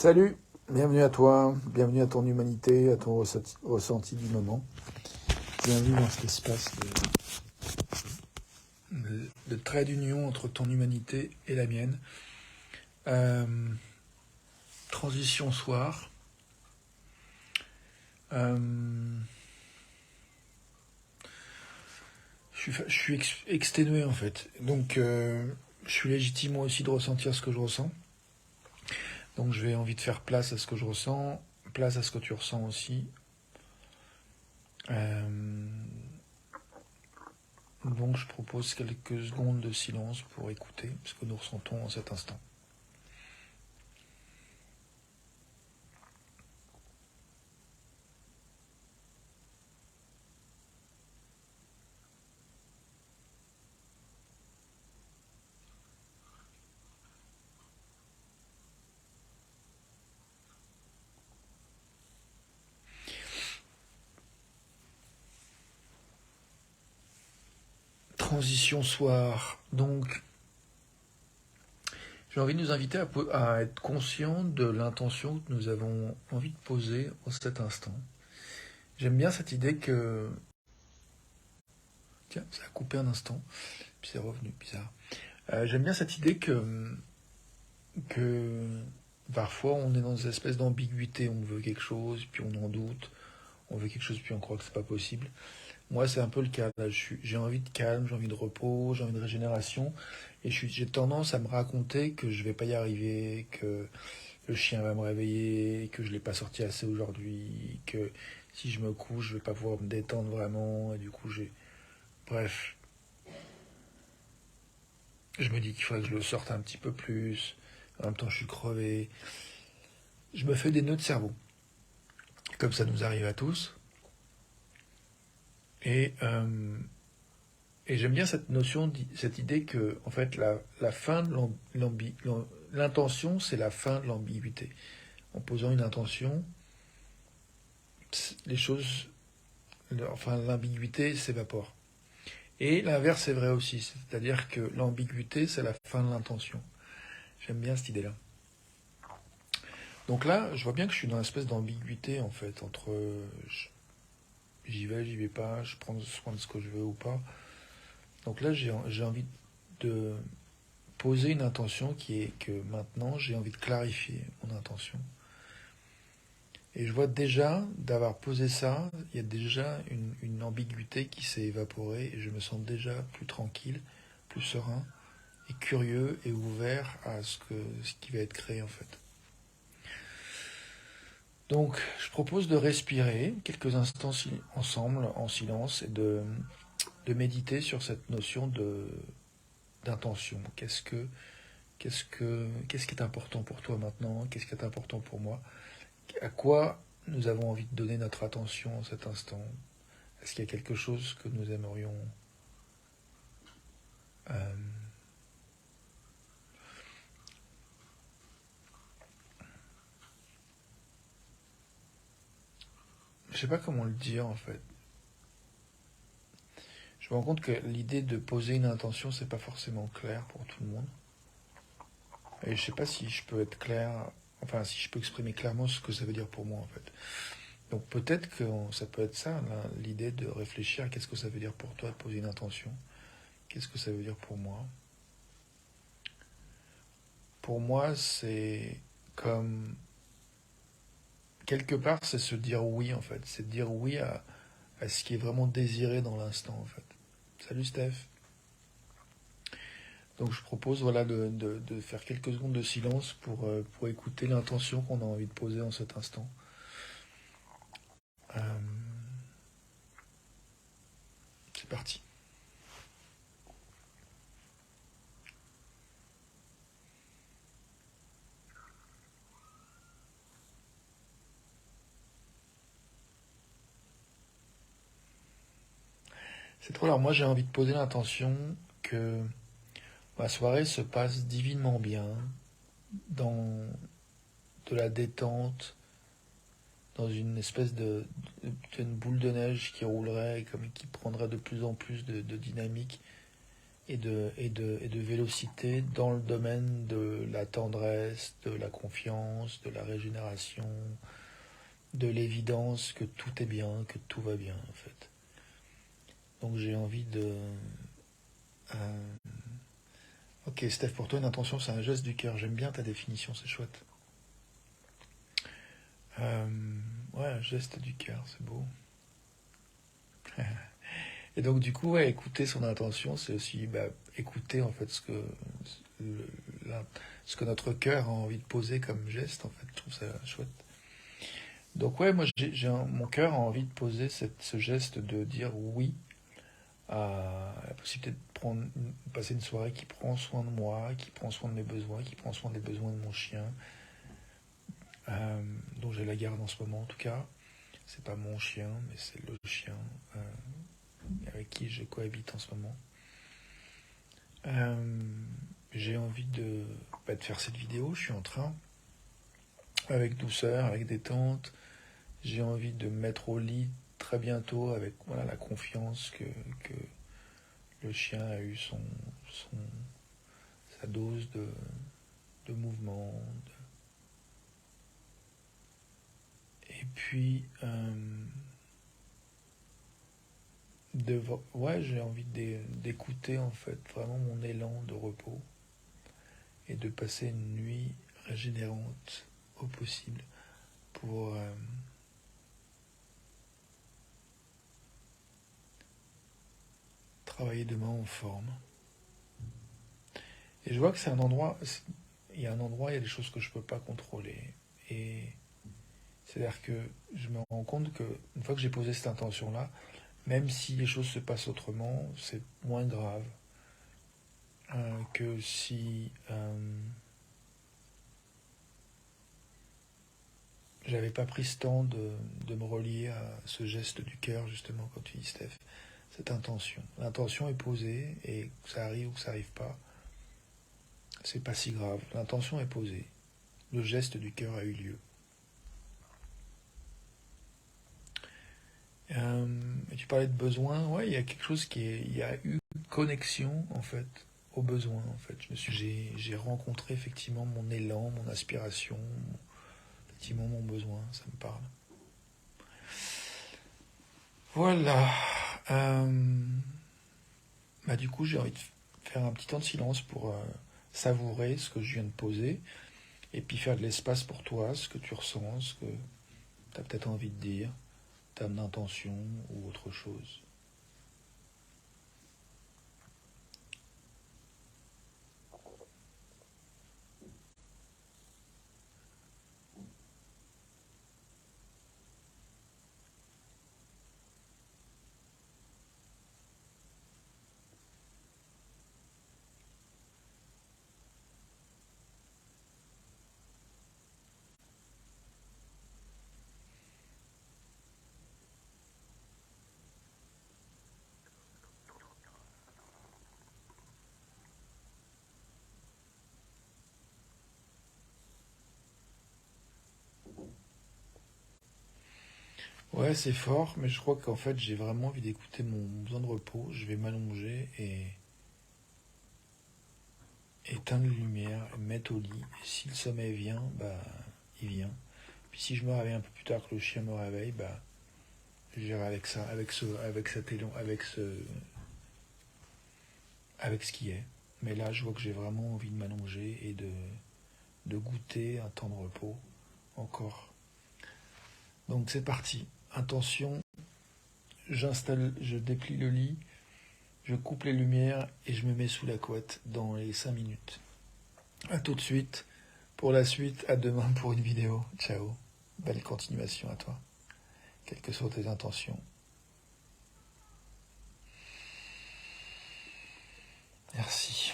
Salut, bienvenue à toi, bienvenue à ton humanité, à ton ressenti du moment. Bienvenue dans cet espace de trait d'union entre ton humanité et la mienne. Transition soir. Je suis exténué en fait, donc je suis légitime moi aussi de ressentir ce que je ressens. Donc j'ai envie de faire place à ce que je ressens, place à ce que tu ressens aussi. Donc je propose quelques secondes de silence pour écouter ce que nous ressentons en cet instant. Transition soir. Donc, j'ai envie de nous inviter à être conscients de l'intention que nous avons envie de poser en cet instant. J'aime bien cette idée que... Tiens, ça a coupé un instant, puis c'est revenu, bizarre. J'aime bien cette idée que parfois on est dans une espèce d'ambiguïté. On veut quelque chose, puis on en doute. On veut quelque chose, puis on croit que c'est pas possible. Moi, c'est un peu le cas. Là, j'ai envie de calme, j'ai envie de repos, j'ai envie de régénération. Et j'ai tendance à me raconter que je vais pas y arriver, que le chien va me réveiller, que je l'ai pas sorti assez aujourd'hui, que si je me couche, je vais pas pouvoir me détendre vraiment. Et du coup, Bref, je me dis qu'il faudrait que je le sorte un petit peu plus. En même temps, je suis crevé. Je me fais des nœuds de cerveau. Comme ça nous arrive à tous. Et... Et j'aime bien cette notion, cette idée que, en fait, la fin de l'intention, c'est la fin de l'ambiguïté. En posant une intention, les choses, enfin, l'ambiguïté s'évapore. Et l'inverse est vrai aussi, c'est-à-dire que l'ambiguïté, c'est la fin de l'intention. J'aime bien cette idée-là. Donc là, je vois bien que je suis dans une espèce d'ambiguïté, en fait, entre j'y vais pas, je prends soin de ce que je veux ou pas. Donc là, j'ai envie de poser une intention qui est que maintenant j'ai envie de clarifier mon intention. Et je vois déjà, d'avoir posé ça, il y a déjà une ambiguïté qui s'est évaporée et je me sens déjà plus tranquille, plus serein et curieux et ouvert à ce qui va être créé en fait. Donc je propose de respirer quelques instants ensemble en silence et de méditer sur cette notion d'intention. Qu'est-ce qui est important pour toi maintenant? Qu'est-ce qui est important pour moi? À quoi nous avons envie de donner notre attention en cet instant? Est-ce qu'il y a quelque chose que nous aimerions je sais pas comment le dire en fait. Je me rends compte que l'idée de poser une intention, c'est pas forcément clair pour tout le monde. Et je sais pas si je peux être clair, enfin si je peux exprimer clairement ce que ça veut dire pour moi en fait. Donc peut-être que ça peut être ça, là, l'idée de réfléchir à qu'est-ce que ça veut dire pour toi de poser une intention. Qu'est-ce que ça veut dire pour moi? Pour moi, c'est comme... Quelque part, c'est se dire oui, en fait. C'est dire oui à ce qui est vraiment désiré dans l'instant, en fait. Salut, Steph. Donc, je propose voilà, de faire quelques secondes de silence pour écouter l'intention qu'on a envie de poser en cet instant. C'est parti. C'est trop alors moi j'ai envie de poser l'intention que ma soirée se passe divinement bien, dans de la détente, dans une espèce d'une boule de neige qui roulerait, comme qui prendrait de plus en plus de dynamique, et de vélocité dans le domaine de la tendresse, de la confiance, de la régénération, de l'évidence que tout est bien, que tout va bien en fait. Donc j'ai envie de... Ok Steph, pour toi une intention c'est un geste du cœur. J'aime bien ta définition, c'est chouette. Euh, ouais, un geste du cœur, c'est beau. Et donc du coup, ouais, écouter son intention, c'est aussi écouter en fait le- ce que notre cœur a envie de poser comme geste. En fait, je trouve ça chouette. Donc ouais, moi mon cœur a envie de poser ce geste de dire oui à la possibilité de passer une soirée qui prend soin de moi, qui prend soin de mes besoins, qui prend soin des besoins de mon chien, dont j'ai la garde en ce moment en tout cas. C'est pas mon chien, mais c'est le chien avec qui je cohabite en ce moment. J'ai envie de faire cette vidéo, je suis en train, avec douceur, avec détente. J'ai envie de me mettre au lit très bientôt avec voilà, la confiance que le chien a eu sa dose de mouvement. Et puis, ouais, j'ai envie d'écouter en fait vraiment mon élan de repos et de passer une nuit régénérante au possible pour travailler demain en forme. Et je vois que c'est un endroit, il y a un endroit, il y a des choses que je ne peux pas contrôler. Et c'est-à-dire que je me rends compte que une fois que j'ai posé cette intention-là, même si les choses se passent autrement, c'est moins grave que si j'avais pas pris ce temps de me relier à ce geste du cœur, justement, quand tu dis, Steph, cette intention. L'intention est posée, et que ça arrive ou que ça arrive pas, c'est pas si grave. L'intention est posée. Le geste du cœur a eu lieu. Et tu parlais de besoin, ouais, il y a quelque chose il y a eu connexion, en fait, au besoin, en fait. J'ai rencontré effectivement mon élan, mon aspiration, effectivement mon besoin, ça me parle. Voilà. Du coup, j'ai envie de faire un petit temps de silence pour savourer ce que je viens de poser, et puis faire de l'espace pour toi, ce que tu ressens, ce que tu as peut-être envie de dire, ta intention ou autre chose. Ouais, c'est fort, mais je crois qu'en fait, j'ai vraiment envie d'écouter mon besoin de repos. Je vais m'allonger et éteindre les lumières, me mettre au lit. Et si le sommeil vient, il vient. Puis si je me réveille un peu plus tard que le chien me réveille, j'irai avec ça, avec cet élan, avec ce qui est. Mais là, je vois que j'ai vraiment envie de m'allonger et de goûter un temps de repos encore. Donc c'est parti. Intention, je déplie le lit, je coupe les lumières et je me mets sous la couette dans les 5 minutes. A tout de suite. Pour la suite, à demain pour une vidéo. Ciao. Belle continuation à toi. Quelles que soient tes intentions. Merci.